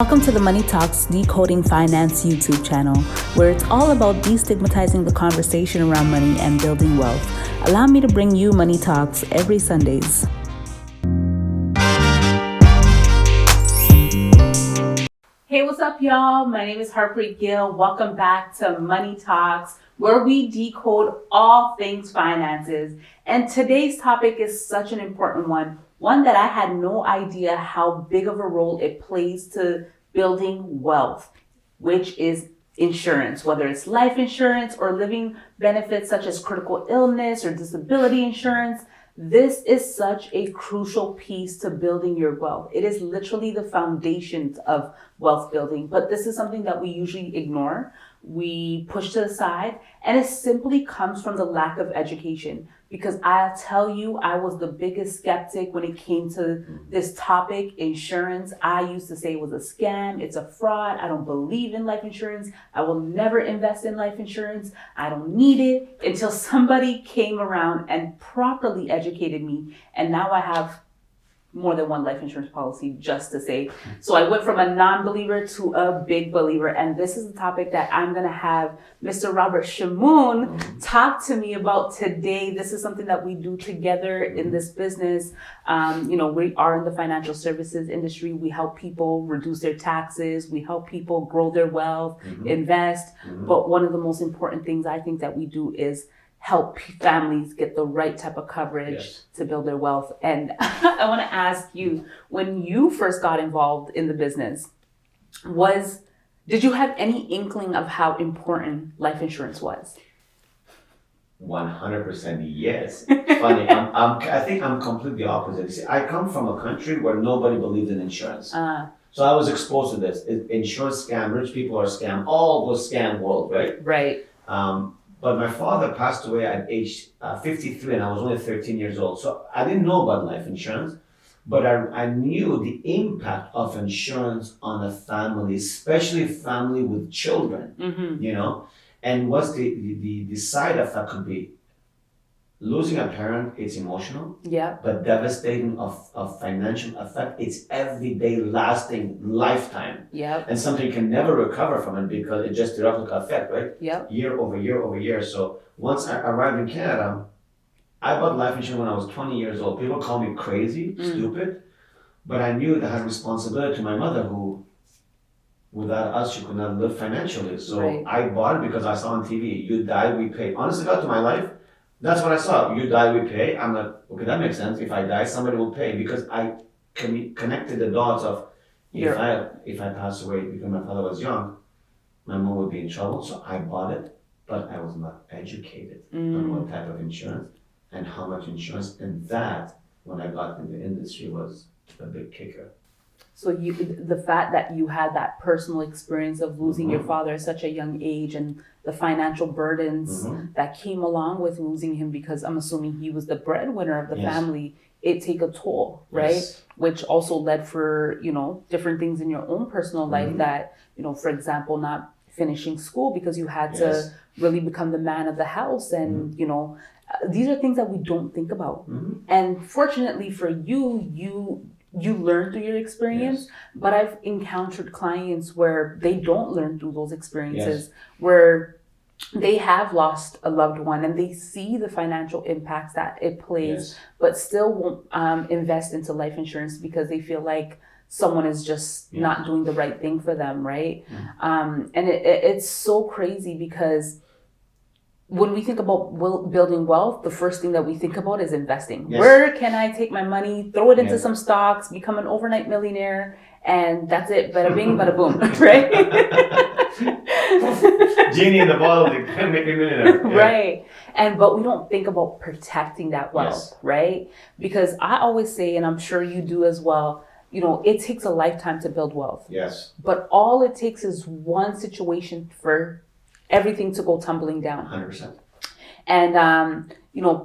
Welcome to the Money Talks Decoding Finance YouTube channel, where it's all about destigmatizing the conversation around money and building wealth. Allow me to bring you Money Talks every Sundays. Hey, what's up, y'all? My name is Harpreet Gill. Welcome back to Money Talks, where we decode all things finances. And today's topic is such an important one that I had no idea how big of a role it plays to building wealth, which is insurance, whether it's life insurance or living benefits such as critical illness or disability insurance. This is such a crucial piece to building your wealth. It is literally the foundations of wealth building, but this is something that we usually ignore. We push to the side, and it simply comes from the lack of education. Because I'll tell you, I was the biggest skeptic when it came to this topic, insurance. I used to say it was a scam, it's a fraud, I don't believe in life insurance, I will never invest in life insurance, I don't need it, until somebody came around and properly educated me, and now I have more than one life insurance policy, just to say. So I went from a non-believer to a big believer, and this is the topic that I'm gonna have Mr. Robert Shamoun talk to me about today. This is something that we do together in this business. We are in the financial services industry. We help people reduce their taxes. We help people grow their wealth, invest. But one of the most important things I think that we do is help families get the right type of coverage to build their wealth. And I want to ask you, when you first got involved in the business, did you have any inkling of how important life insurance was? 100% yes. Funny, I think I'm completely opposite. See, I come from a country where nobody believed in insurance. So I was exposed to this. Insurance scam, rich people are scam, all those scam world, right? Right. But my father passed away at age 53 and I was only 13 years old. So I didn't know about life insurance, but I knew the impact of insurance on a family, especially a family with children, and what's the side effect could be. Losing a parent, it's emotional, but devastating of financial effect. It's everyday, lasting, lifetime, and something you can never recover from it because it's just the replica effect, right? Year over year over year. So once I arrived in Canada, I bought life insurance when I was 20 years old. People call me crazy, stupid, but I knew that I had responsibility to my mother, who, without us, she could not live financially. So I bought it because I saw on TV, you die, we pay. Honestly, God, to my life, that's what I saw. You die, we pay. I'm like, okay, that makes sense. If I die, somebody will pay, because I connected the dots of if I pass away because my father was young, my mom would be in trouble. So I bought it, but I was not educated on what type of insurance and how much insurance. And that, when I got in the industry, was a big kicker. So the fact that you had that personal experience of losing your father at such a young age, and the financial burdens that came along with losing him, because I'm assuming he was the breadwinner of the family, it take a toll, right? Which also led for, different things in your own personal life that, for example, not finishing school because you had to really become the man of the house. And, these are things that we don't think about. And fortunately for you learn through your experience, but I've encountered clients where they don't learn through those experiences, where they have lost a loved one and they see the financial impacts that it plays, but still won't invest into life insurance because they feel like someone is just not doing the right thing for them, right? And it's so crazy, because when we think about building wealth, the first thing that we think about is investing. Where can I take my money, throw it into some stocks, become an overnight millionaire, and that's it. Bada bing, bada boom, right? Genie in the bottle, they can make a millionaire. Right. But we don't think about protecting that wealth, right? Because I always say, and I'm sure you do as well, it takes a lifetime to build wealth. Yes. But all it takes is one situation for everything to go tumbling down. 100%. And,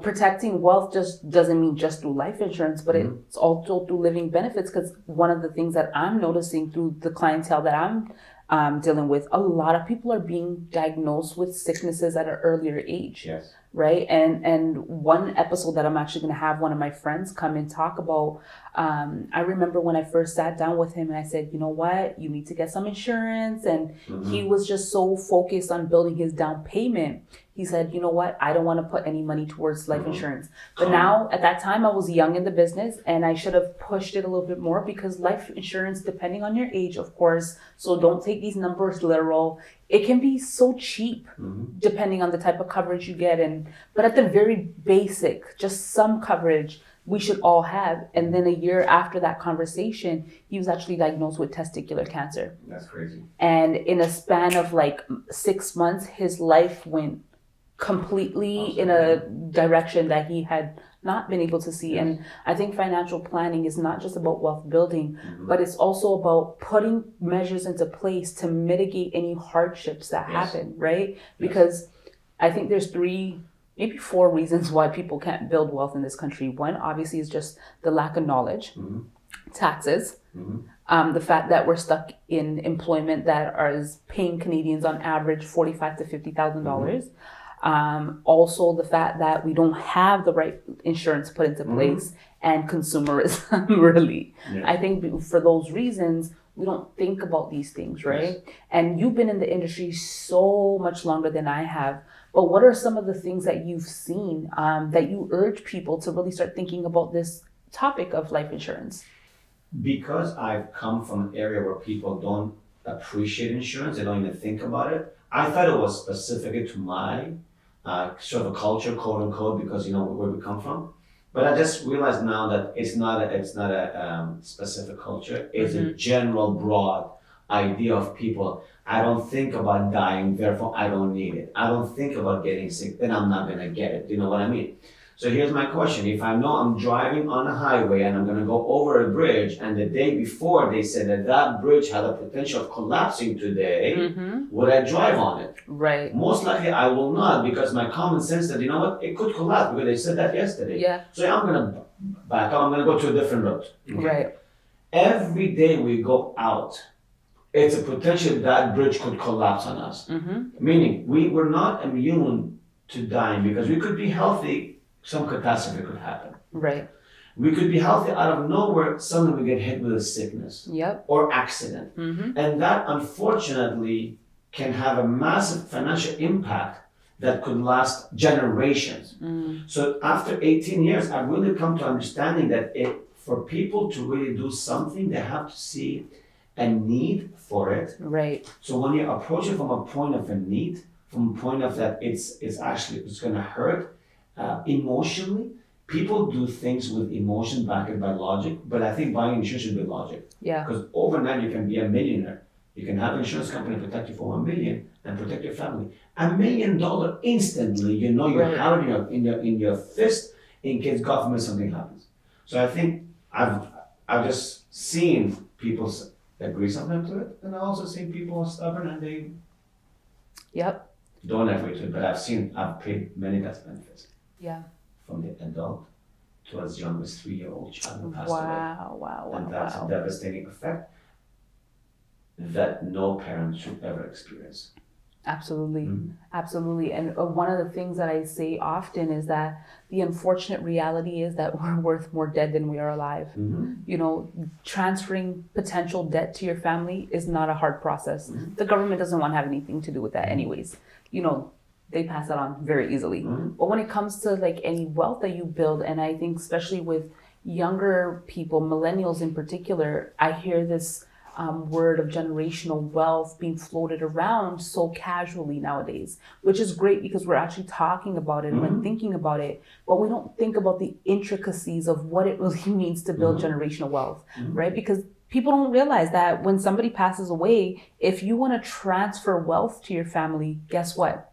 protecting wealth just doesn't mean just through life insurance, but it's also through living benefits. Because one of the things that I'm noticing through the clientele that I'm dealing with, a lot of people are being diagnosed with sicknesses at an earlier age. right? And one episode that I'm actually going to have one of my friends come and talk about, I remember when I first sat down with him and I said, you know what, you need to get some insurance. And he was just so focused on building his down payment. He said, you know what, I don't want to put any money towards life insurance. But now at that time I was young in the business and I should have pushed it a little bit more, because life insurance, depending on your age, of course, so don't take these numbers literal. It can be so cheap depending on the type of coverage you get. But at the very basic, just some coverage we should all have. And then a year after that conversation, he was actually diagnosed with testicular cancer. That's crazy. And in a span of like 6 months, his life went completely in a direction that he had not been able to see. And I think financial planning is not just about wealth building, but it's also about putting measures into place to mitigate any hardships that happen, right? Because I think there's 3, maybe 4 reasons why people can't build wealth in this country. One, obviously, is just the lack of knowledge, taxes, the fact that we're stuck in employment that is paying Canadians on average $45,000 to $50,000. Also the fact that we don't have the right insurance put into place, and consumerism, really. I think for those reasons, we don't think about these things, right? And you've been in the industry so much longer than I have. But what are some of the things that you've seen that you urge people to really start thinking about this topic of life insurance? Because I've come from an area where people don't appreciate insurance, they don't even think about it. I thought it was specific to my sort of a culture, quote unquote, because you know where we come from. But I just realized now that it's not a specific culture. It's a general, broad idea of people. I don't think about dying, therefore I don't need it. I don't think about getting sick, then I'm not gonna get it. Do you know what I mean? So here's my question. If I know I'm driving on a highway and I'm gonna go over a bridge, and the day before they said that bridge had a potential of collapsing today, would I drive on it? Right. Most likely I will not, because my common sense said, you know what, it could collapse because they said that yesterday. Yeah. So I'm gonna back up, I'm gonna go to a different route. Okay? Right. Every day we go out, it's a potential that bridge could collapse on us. Meaning we were not immune to dying, because we could be healthy, some catastrophe could happen. Right. We could be healthy, out of nowhere, suddenly we get hit with a sickness or accident. And that unfortunately can have a massive financial impact that could last generations. So after 18 years, I've really come to understanding that for people to really do something, they have to see a need for it. Right. So when you approach it from a point of a need, from a point of that it's going to hurt emotionally, people do things with emotion backed by logic, but I think buying insurance should be logic. Yeah. Because overnight you can be a millionaire. You can have an insurance company protect you for $1 million and protect your family. $1 million instantly, you know you have it in your fist in case God forbid something happens. So I think I've just seen people agree sometimes to it, and I've also seen people are stubborn and they don't agree to it. But I've paid many death benefits. Yeah. From the adult to as young as 3-year-old child who passed away. Wow. And that's a devastating effect that no parent should ever experience. Absolutely. Absolutely. And one of the things that I say often is that the unfortunate reality is that we're worth more dead than we are alive. You know, transferring potential debt to your family is not a hard process. The government doesn't want to have anything to do with that anyways. You know, they pass that on very easily. But when it comes to like any wealth that you build, and I think especially with younger people, millennials in particular, I hear this word of generational wealth being floated around so casually nowadays, which is great because we're actually talking about it and we're thinking about it, but we don't think about the intricacies of what it really means to build generational wealth, right? Because people don't realize that when somebody passes away, if you want to transfer wealth to your family, guess what?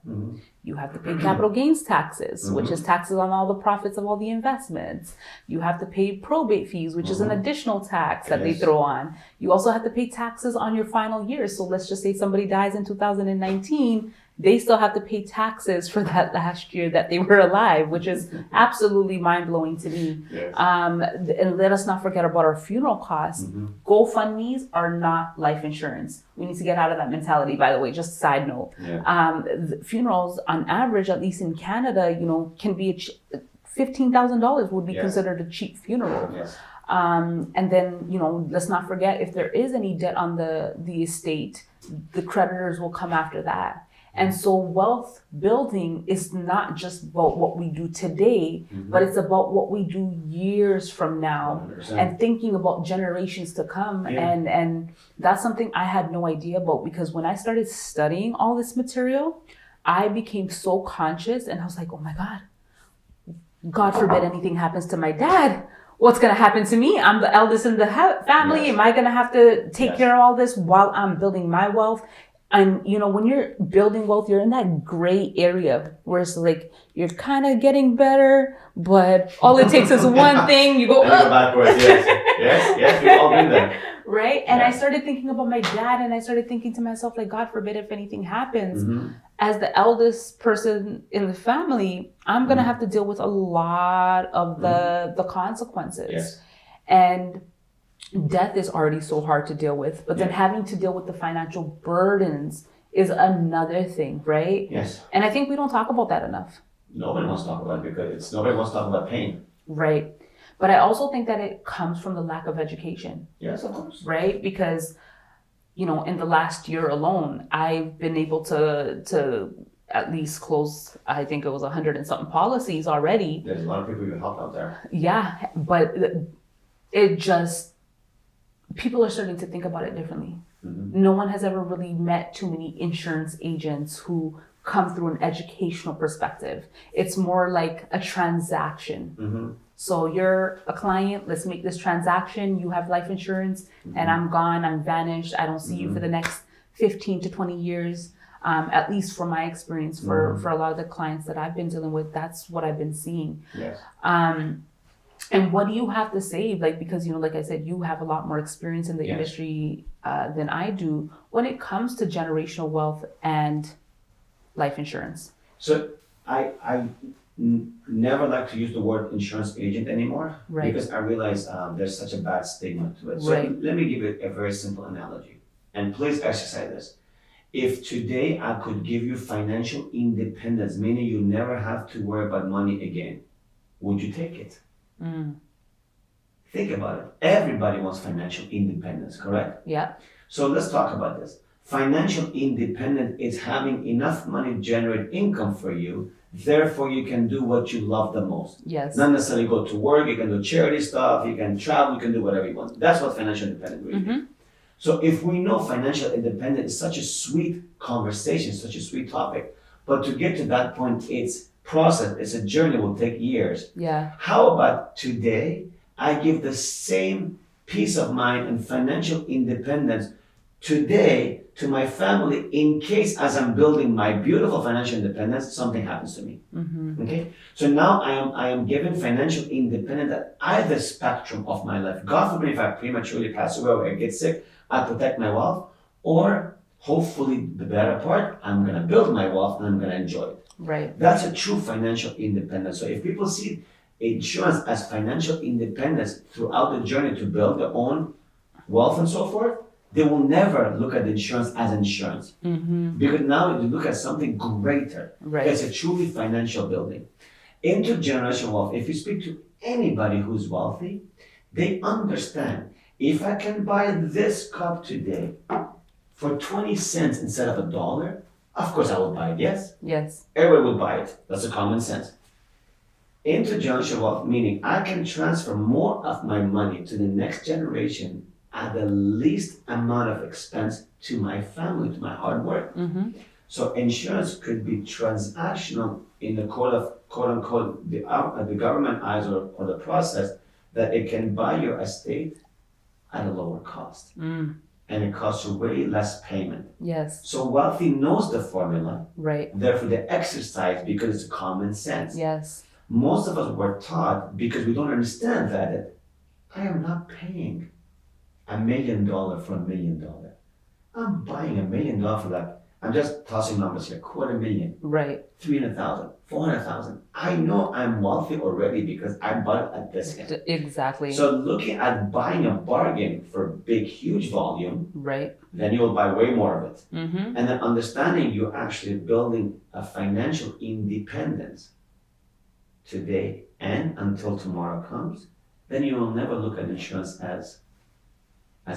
You have to pay capital gains taxes, which is taxes on all the profits of all the investments. You have to pay probate fees, which is an additional tax that they throw on. You also have to pay taxes on your final years. So let's just say somebody dies in 2019. they still have to pay taxes for that last year that they were alive, which is absolutely mind-blowing to me. Yes. And let us not forget about our funeral costs. GoFundMes are not life insurance. We need to get out of that mentality, by the way, just a side note. Yeah. The funerals on average, at least in Canada, can be $15,000 would be Yes. considered a cheap funeral. Yes. And then, let's not forget, if there is any debt on the estate, the creditors will come after that. And so wealth building is not just about what we do today, but it's about what we do years from now 100%. and thinking about generations to come. Yeah. And that's something I had no idea about, because when I started studying all this material, I became so conscious, and I was like, oh my God forbid anything happens to my dad. What's going to happen to me? I'm the eldest in the family. Yes. Am I going to have to take Yes. care of all this while I'm building my wealth? And, when you're building wealth, you're in that gray area where it's like, you're kind of getting better, but all it takes is one thing. You go And you go up. backwards, yes. Yes, we've all been there. Right? And Yeah. I started thinking about my dad, and I started thinking to myself, like, God forbid if anything happens. Mhm. As the eldest person in the family, I'm going to have to deal with a lot of the consequences. Yes. And death is already so hard to deal with, but then Yeah. having to deal with the financial burdens is another thing, right? Yes. And I think we don't talk about that enough, Nobody wants to talk about it because nobody wants to talk about pain. right? But I also think that it comes from the lack of education, Yes, of course. right? Because, in the last year alone, I've been able to at least close, I think it was 100 and something policies already. There's a lot of people you help out there. Yeah, but it just, people are starting to think about it differently. No one has ever really met too many insurance agents who come through an educational perspective. It's more like a transaction. So you're a client, let's make this transaction. You have life insurance and I'm gone, I'm vanished. I don't see you for the next 15 to 20 years. At least from my experience, for a lot of the clients that I've been dealing with, that's what I've been seeing. Yes. And what do you have to say? Like, because, like I said, you have a lot more experience in the Yes. industry than I do when it comes to generational wealth and life insurance. So I never like to use the word insurance agent anymore, Right. because I realize there's such a bad stigma to it. So Right. let me give you a very simple analogy, and please exercise this. If today I could give you financial independence, meaning you never have to worry about money again, would you take it? Think about it. Everybody wants financial independence, correct? Yeah. So let's talk about this. Financial independence is having enough money to generate income for you, therefore you can do what you love the most. Yes. Not necessarily go to work, you can do charity stuff, you can travel, you can do whatever you want. That's what financial independence really is. So if we know financial independence is such a sweet conversation, such a sweet topic, but to get to that point, it's process, it's a journey, will take years. Yeah. How about today, I give the same peace of mind and financial independence today to my family in case as I'm building my beautiful financial independence, something happens to me. Okay? So now I am given financial independence at either spectrum of my life. God forbid if I prematurely pass away or I get sick, I protect my wealth, or hopefully the better part, I'm gonna build my wealth and I'm gonna enjoy it. Right. That's a true financial independence. So if people see insurance as financial independence throughout the journey to build their own wealth and so forth, they will never look at the insurance as insurance. Because now you look at something greater. Right. It's a truly financial building. Intergenerational wealth, if you speak to anybody who's wealthy, they understand, if I can buy this cup today for 20 cents instead of $1, of course I will buy it, yes? Yes. Everyone will buy it. That's a common sense. Intergenerational wealth, meaning I can transfer more of my money to the next generation at the least amount of expense to my family, to my hard work. So insurance could be transactional in the quote unquote the government eyes or the process, that it can buy your estate at a lower cost. And it costs you way less payment. Yes. So wealthy knows the formula, Right. therefore they exercise because it's common sense. Yes. Most of us were taught, because we don't understand that I am not paying $1 million for $1 million. I'm buying $1 million for like I'm just tossing numbers here, 250,000, Right. 300,000, 400,000. I know I'm wealthy already because I bought it at discount. Exactly. So looking at buying a bargain for big, huge volume, Right. then you'll buy way more of it. Mm-hmm. And then understanding you're actually building a financial independence today and until tomorrow comes, then you will never look at insurance as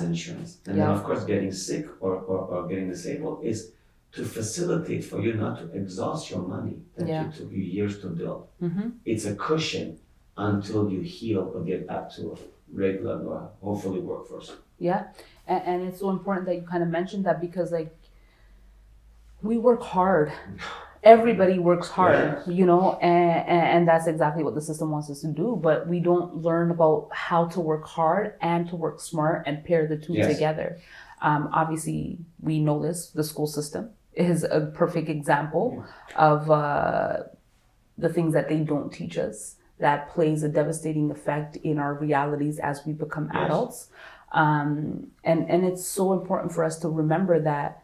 insurance. And then Yeah. of course getting sick or getting disabled is to facilitate for you not to exhaust your money that Yeah. you took you years to build. Mm-hmm. It's a cushion until you heal or get back to a regular or hopefully workforce. Yeah. And it's so important that you kind of mentioned that because like we work hard. Everybody works hard, Yes. you know, and that's exactly what the system wants us to do. But we don't learn about how to work hard and to work smart and pair the two Yes. together. Obviously, we know this. The school system is a perfect example of the things that they don't teach us that plays a devastating effect in our realities as we become Yes. adults. And it's so important for us to remember that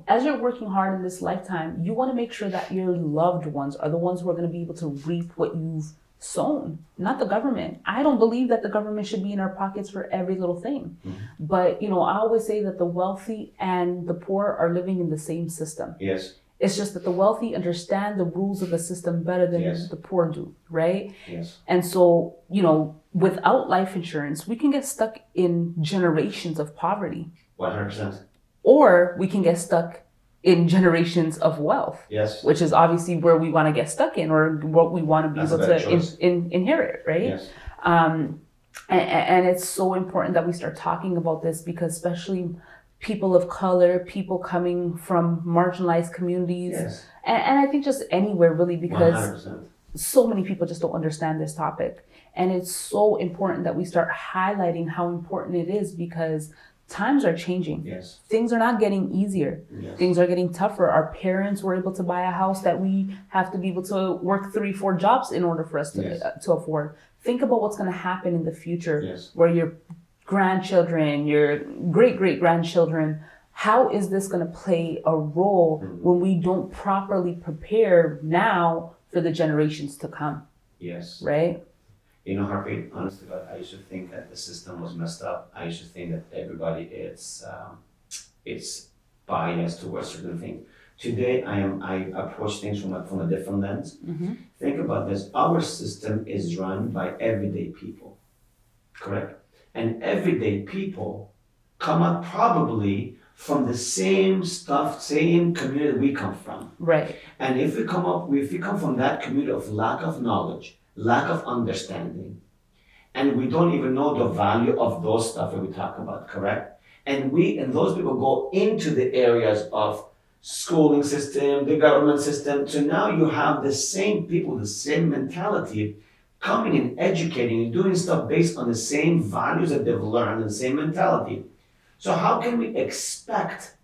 as you're working hard in this lifetime, you want to make sure that your loved ones are the ones who are going to be able to reap what you've sown, not the government. I don't believe that the government should be in our pockets for every little thing. Mm-hmm. But, you know, I always say that the wealthy and the poor are living in the same system. Yes, It's just that the wealthy understand the rules of the system better than Yes. the poor do, right? yes, And so, you know, without life insurance, we can get stuck in generations of poverty, 100%. or we can get stuck in generations of wealth, Yes, which is obviously where we want to get stuck in, or what we want to be That's a able better to choice. inherit, right? yes, And it's so important that we start talking about this because especially people of color, people coming from marginalized communities, yes, and I think just anywhere really, because 100%. so many people just don't understand this topic. And it's so important that we start highlighting how important it is because times are changing. Yes, Things are not getting easier. yes, Things are getting tougher. Our parents were able to buy a house that we have to be able to work 3-4 jobs in order for us to, Yes. to afford. Think about what's going to happen in the future yes, where your grandchildren, your great-great-grandchildren, how is this going to play a role when we don't properly prepare now for the generations to come, yes. right? You know, Harpreet, honestly, I used to think that the system was messed up. I used to think that everybody it's biased towards certain things. Today, I approach things from a different lens. Mm-hmm. Think about this. Our system is run by everyday people, correct? And everyday people come up probably from the same stuff, same community we come from. Right. And if we come from that community of lack of knowledge, lack of understanding, and we don't even know the value of those stuff that we talk about, correct? And those people go into the areas of schooling system, the government system. So now you have the same people, the same mentality, coming and educating and doing stuff based on the same values that they've learned and the same mentality. So how can we expect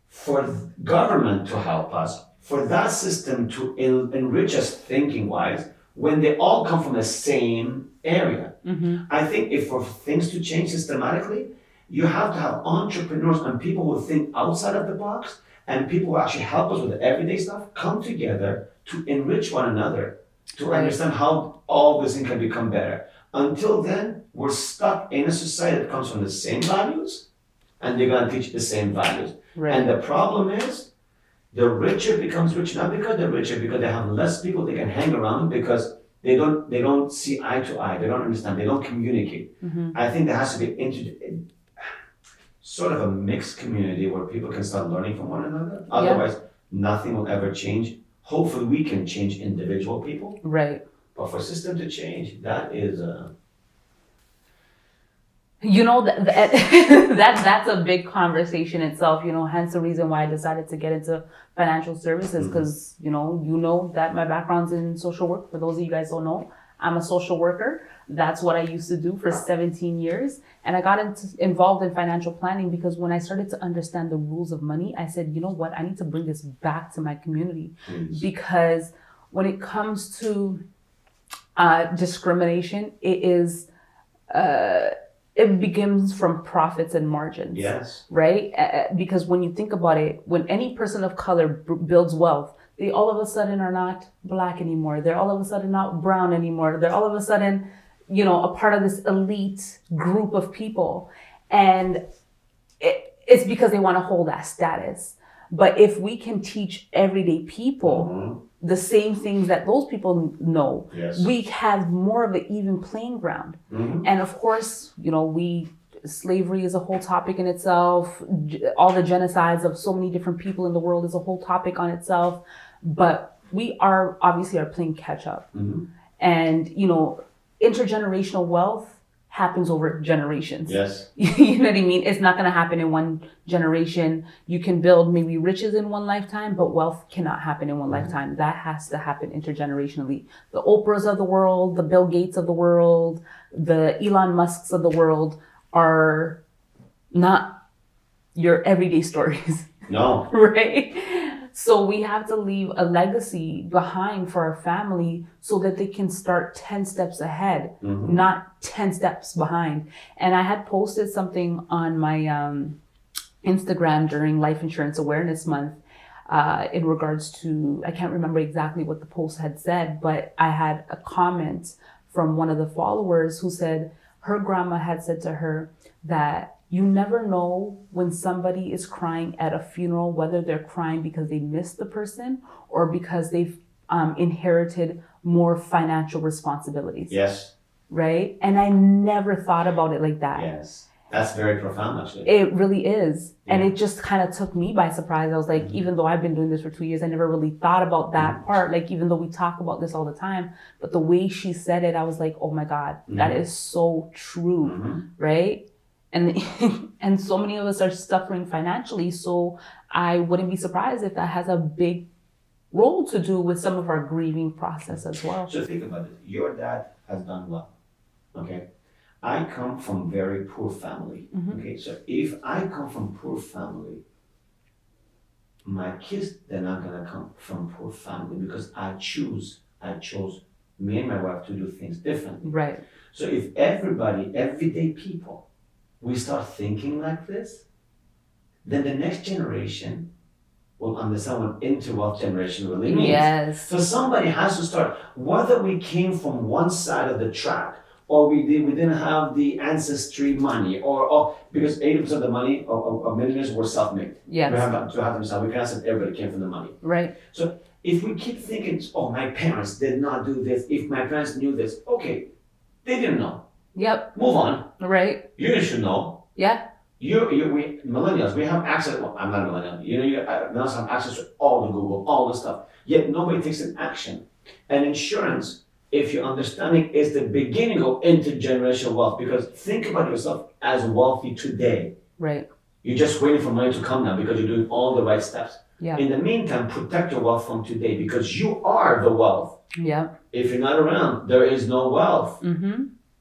for government to help us, for that system to enrich us thinking-wise, when they all come from the same area? Mm-hmm. I think if for things to change systematically, you have to have entrepreneurs and people who think outside of the box and people who actually help us with the everyday stuff come together to enrich one another, to Right. understand how all this thing can become better. Until then, we're stuck in a society that comes from the same values and they're going to teach the same values. Right. And the problem is, the richer becomes rich not because they're richer, because they have less people they can hang around because they don't see eye to eye, they don't understand, they don't communicate. Mm-hmm. I think there has to be sort of a mixed community where people can start learning from one another. Otherwise, nothing will ever change. Hopefully, we can change individual people, Right. but for system to change, that is You know, that's a big conversation itself, you know, hence the reason why I decided to get into financial services because, you know that my background's in social work. For those of you guys who don't know, I'm a social worker. That's what I used to do for 17 years. And I got involved in financial planning because when I started to understand the rules of money, I said, you know what, I need to bring this back to my community. Because when it comes to discrimination, it is it begins from profits and margins. Yes. Right? Because when you think about it, when any person of color builds wealth, they all of a sudden are not Black anymore. They're all of a sudden not brown anymore. They're all of a sudden, a part of this elite group of people. And it's because they want to hold that status. But if we can teach everyday people the same things that those people know, we have more of an even playing ground. And of course, slavery is a whole topic in itself. All the genocides of so many different people in the world is a whole topic on itself. But we are obviously playing catch up. And, intergenerational wealth happens over generations. Yes. You know what I mean? It's not going to happen in one generation. You can build maybe riches in one lifetime, but wealth cannot happen in one lifetime. That has to happen intergenerationally. The Oprahs of the world, the Bill Gates of the world, the Elon Musks of the world are not your everyday stories. No. Right? So we have to leave a legacy behind for our family so that they can start 10 steps ahead, not 10 steps behind. And I had posted something on my Instagram during Life Insurance Awareness Month in regards to, I can't remember exactly what the post had said, but I had a comment from one of the followers who said her grandma had said to her that you never know when somebody is crying at a funeral, whether they're crying because they missed the person or because they've inherited more financial responsibilities. Yes. Right? And I never thought about it like that. Yes. That's very profound, actually. It really is. Yeah. And it just kind of took me by surprise. I was like, even though I've been doing this for 2 years, I never really thought about that part. Like, even though we talk about this all the time, but the way she said it, I was like, oh my God, that is so true. Right? And so many of us are suffering financially. So I wouldn't be surprised if that has a big role to do with some of our grieving process as well. So think about it. Your dad has done well. Okay. I come from very poor family. Okay. So if I come from poor family, my kids, they're not gonna come from poor family because I chose me and my wife to do things differently. Right. So if everybody, everyday people, we start thinking like this, then the next generation will understand what interwealth generation really means. Yes. So somebody has to start, whether we came from one side of the track or we didn't have the ancestry money or because 80% of the money of millionaires were self-made. Yes. We have to have themselves. We can't say everybody came from the money. Right. So if we keep thinking, oh, my parents did not do this, if my parents knew this, okay, they didn't know. Yep. Move on. Right. You should know. Yeah. We millennials, we have access. Well, I'm not a millennial. Millennials have access to all the Google, all the stuff. Yet nobody takes an action. And insurance, if you're understanding, is the beginning of intergenerational wealth. Because think about yourself as wealthy today. Right. You're just waiting for money to come now because you're doing all the right steps. Yeah. In the meantime, protect your wealth from today because you are the wealth. Yeah. If you're not around, there is no wealth.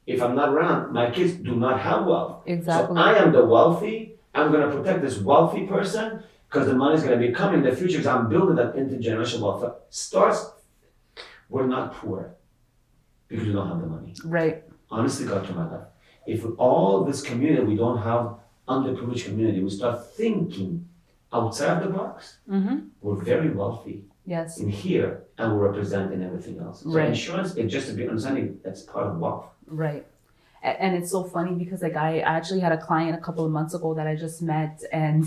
If I'm not around, my kids do not have wealth. Exactly. So I am the wealthy. I'm going to protect this wealthy person because the money is going to be coming in the future because I'm building that intergenerational wealth. So starts, we're not poor because we don't have the money. Right. Honestly, God, to my life. If with all this community, we don't have underprivileged community, we start thinking outside the box, we're very wealthy. Yes. In here, and we're representing everything else. So Right. insurance is just to be understanding that's part of wealth. Right. And it's so funny because like I actually had a client a couple of months ago that I just met and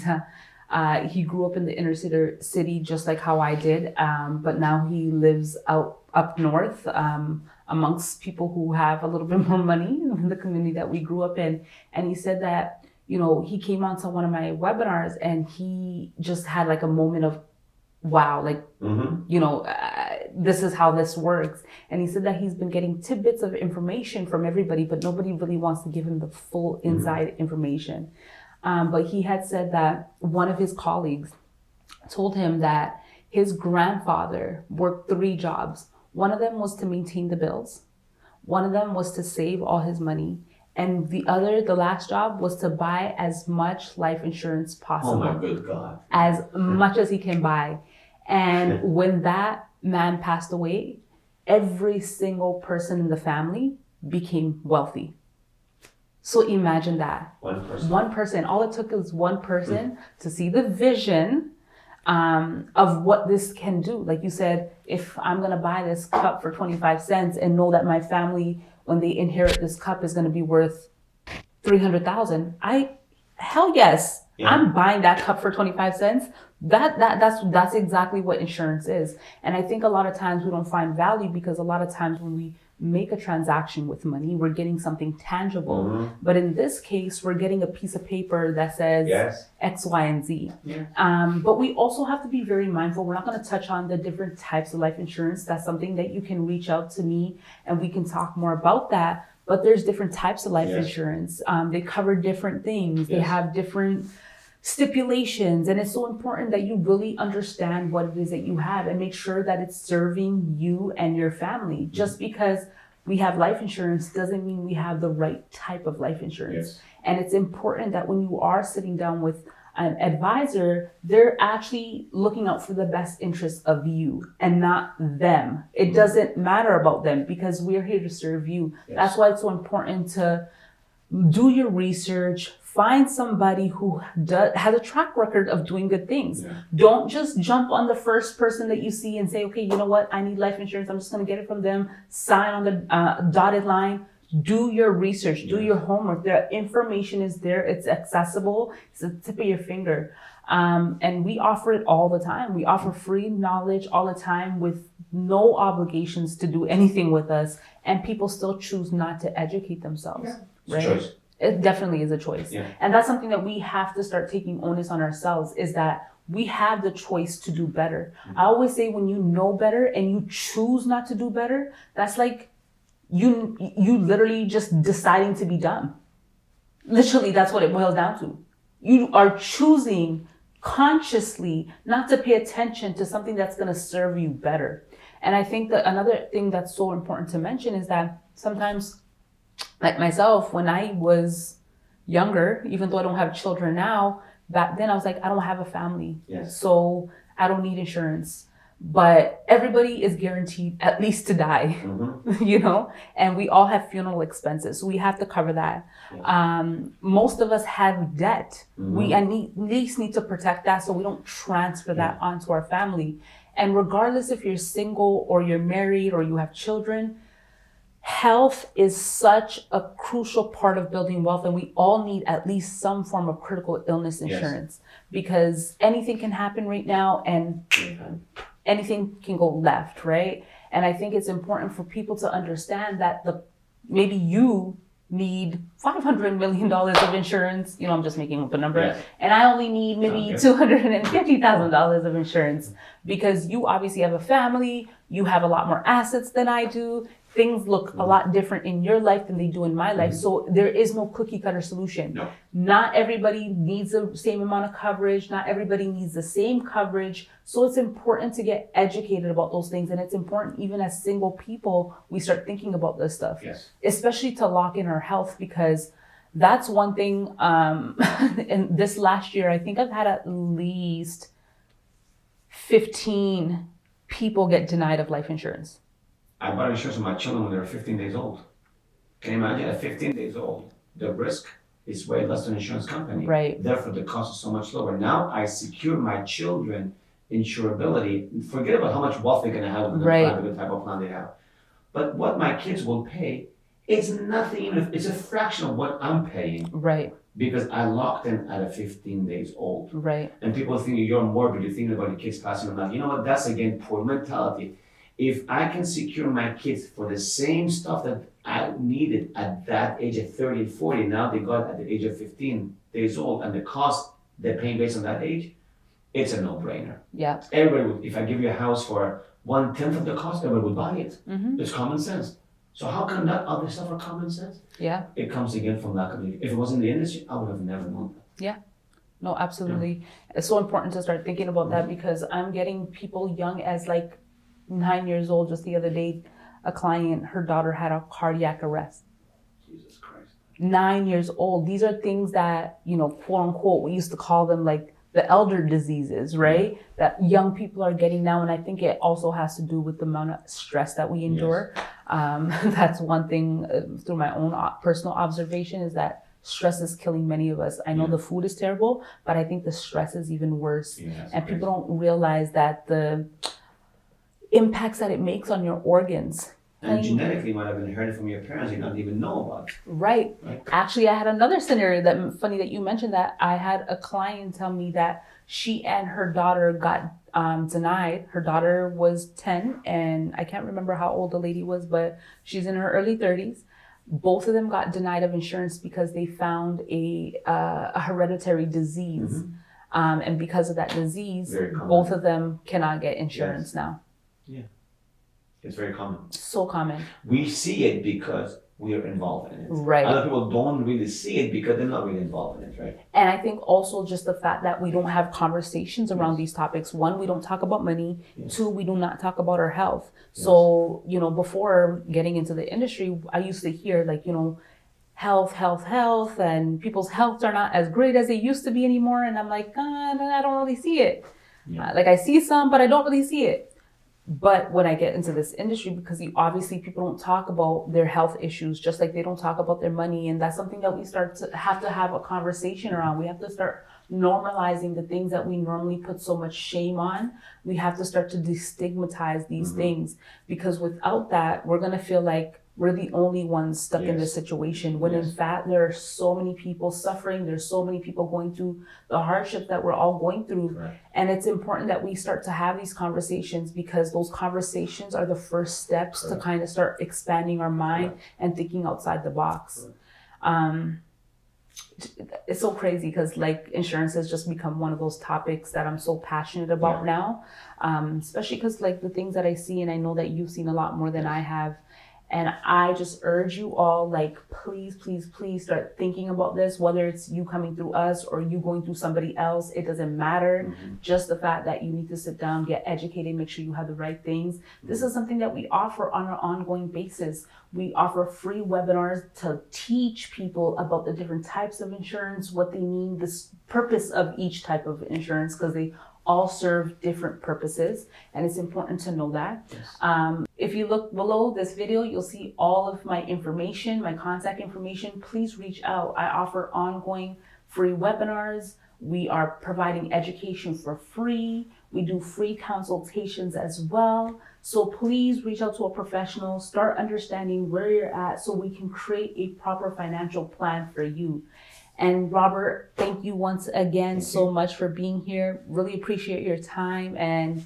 he grew up in the inner city just like how I did. But now he lives up north amongst people who have a little bit more money in the community that we grew up in. And he said that, he came onto one of my webinars and he just had like a moment of, wow, like, this is how this works. And he said that he's been getting tidbits of information from everybody, but nobody really wants to give him the full inside information. But he had said that one of his colleagues told him that his grandfather worked 3 jobs. One of them was to maintain the bills. One of them was to save all his money. And the last job was to buy as much life insurance possible. Oh my good God. As much as he can buy. And when that man passed away, every single person in the family became wealthy. So imagine that. One person. One person. All it took was one person to see the vision of what this can do. Like you said, if I'm going to buy this cup for 25 cents and know that my family, when they inherit this cup, is going to be worth 300,000, hell yes, Yeah. I'm buying that cup for 25 cents. That's exactly what insurance is. And I think a lot of times we don't find value because a lot of times when we make a transaction with money, we're getting something tangible. But in this case, we're getting a piece of paper that says Yes. X, Y, and Z. Yeah. But we also have to be very mindful. We're not going to touch on the different types of life insurance. That's something that you can reach out to me and we can talk more about that. But there's different types of life Yes. insurance. They cover different things. They Yes. have different stipulations. And it's so important that you really understand what it is that you have and make sure that it's serving you and your family. Just because we have life insurance doesn't mean we have the right type of life insurance. Yes. And it's important that when you are sitting down with an advisor, they're actually looking out for the best interest of you and not them. It doesn't matter about them because we're here to serve you. Yes. That's why it's so important to do your research, find somebody who has a track record of doing good things. Yeah. Don't just jump on the first person that you see and say, okay, you know what? I need life insurance. I'm just going to get it from them. Sign on the dotted line. Do your research. Do Yeah. your homework. The information is there. It's accessible. It's the tip of your finger. And we offer it all the time. We offer free knowledge all the time with no obligations to do anything with us. And people still choose not to educate themselves. Yeah. It's Right? a choice. It definitely is a choice. Yeah. And that's something that we have to start taking onus on ourselves, is that we have the choice to do better. I always say when you know better and you choose not to do better, that's like you literally just deciding to be dumb. Literally, that's what it boils down to. You are choosing consciously not to pay attention to something that's going to serve you better. And I think that another thing that's so important to mention is that sometimes, like myself, when I was younger, even though I don't have children now, back then I was like, I don't have a family. Yes. So I don't need insurance. But everybody is guaranteed at least to die, you know, and we all have funeral expenses. So we have to cover that. Most of us have debt. We at least need to protect that so we don't transfer that onto our family. And regardless if you're single or you're married or you have children, health is such a crucial part of building wealth, and we all need at least some form of critical illness insurance because anything can happen right now and anything can go left, right? And I think it's important for people to understand that maybe you need $500 million of insurance. You know, I'm just making up a number. Yeah. And I only need maybe $250,000 of insurance because you obviously have a family, you have a lot more assets than I do. Things look a lot different in your life than they do in my life. So there is no cookie cutter solution. No. Not everybody needs the same amount of coverage. Not everybody needs the same coverage. So it's important to get educated about those things. And it's important, even as single people, we start thinking about this stuff. Yes. Especially to lock in our health, because that's one thing. In this last year, I think I've had at least 15 people get denied of life insurance. I bought insurance for my children when they were 15 days old. Can you imagine at 15 days old, the risk is way less than an insurance company. Right. Therefore, the cost is so much lower. Now I secure my children insurability. Forget about how much wealth they're going to have with the Right. plan, with the type of plan they have. But what my kids will pay, it's nothing, even if it's a fraction of what I'm paying Right, because I locked in at a 15 days old. right, And people think you're morbid, you're thinking about your kids passing on. You know what? That's again poor mentality. If I can secure my kids for the same stuff that I needed at that age of 30 and 40, now they got at the age of 15 days old, and the cost they're paying based on that age, it's a no-brainer. yeah, Everybody would, if I give you a house for 1/10 of the cost, everybody would buy it. mm-hmm. It's common sense. So how come that other stuff are common sense? Yeah, It comes again from lack of, if it was in the industry, I would have never known that. no, absolutely. It's so important to start thinking about that because I'm getting people young as like 9 years old. Just the other day, a client, her daughter had a cardiac arrest. Jesus Christ. 9 years old. These are things that, you know, quote unquote, we used to call them like the elder diseases, right? That young people are getting now. And I think it also has to do with the amount of stress that we endure. That's one thing through my own personal observation is that stress is killing many of us. I know the food is terrible, but I think the stress is even worse. And people don't realize that the impacts that it makes on your organs. And genetically might have been inherited from your parents, you don't even know about. Right. Actually, I had another scenario that funny that you mentioned that. I had a client tell me that she and her daughter got denied. Her daughter was 10 and I can't remember how old the lady was, but she's in her early 30s. Both of them got denied of insurance because they found a hereditary disease. And because of that disease, both of them cannot get insurance now. Yeah. It's very common. So common. We see it because we are involved in it. Right. Other people don't really see it because they're not really involved in it, right? And I think also just the fact that we don't have conversations around these topics. One, we don't talk about money. Two, we do not talk about our health. So, you know, before getting into the industry, I used to hear like, you know, health, and people's health are not as great as they used to be anymore. And I'm like, I don't really see it. Like I see some, but I don't really see it. But when I get into this industry, because obviously people don't talk about their health issues, just like they don't talk about their money. And that's something that we start to have a conversation around. We have to start normalizing the things that we normally put so much shame on. We have to start to destigmatize these things, because without that, we're going to feel like we're the only ones stuck in this situation, when in fact there are so many people suffering. There's so many people going through the hardships that we're all going through. And it's important that we start to have these conversations, because those conversations are the first steps to kind of start expanding our mind and thinking outside the box. It's so crazy because like insurance has just become one of those topics that I'm so passionate about now, especially because like the things that I see, and I know that you've seen a lot more than I have. And I just urge you all, like, please start thinking about this, whether it's you coming through us or you going through somebody else. It doesn't matter. Just the fact that you need to sit down, get educated, make sure you have the right things. This is something that we offer on an ongoing basis. We offer free webinars to teach people about the different types of insurance, what they need, the purpose of each type of insurance, because they all serve different purposes, and it's important to know that. If you look below this video, you'll see all of my information, my contact information. Please reach out. I offer ongoing free webinars. We are providing education for free. We do free consultations as well. So please reach out to a professional, start understanding where you're at so we can create a proper financial plan for you. And Robert, thank you once again so much for being here. Really appreciate your time and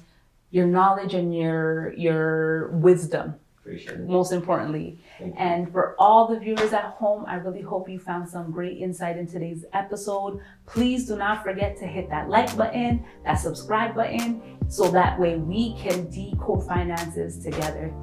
your knowledge and your wisdom. Appreciate it. Most importantly. And for all the viewers at home, I really hope you found some great insight in today's episode. Please do not forget to hit that like button, that subscribe button, so that way we can decode finances together.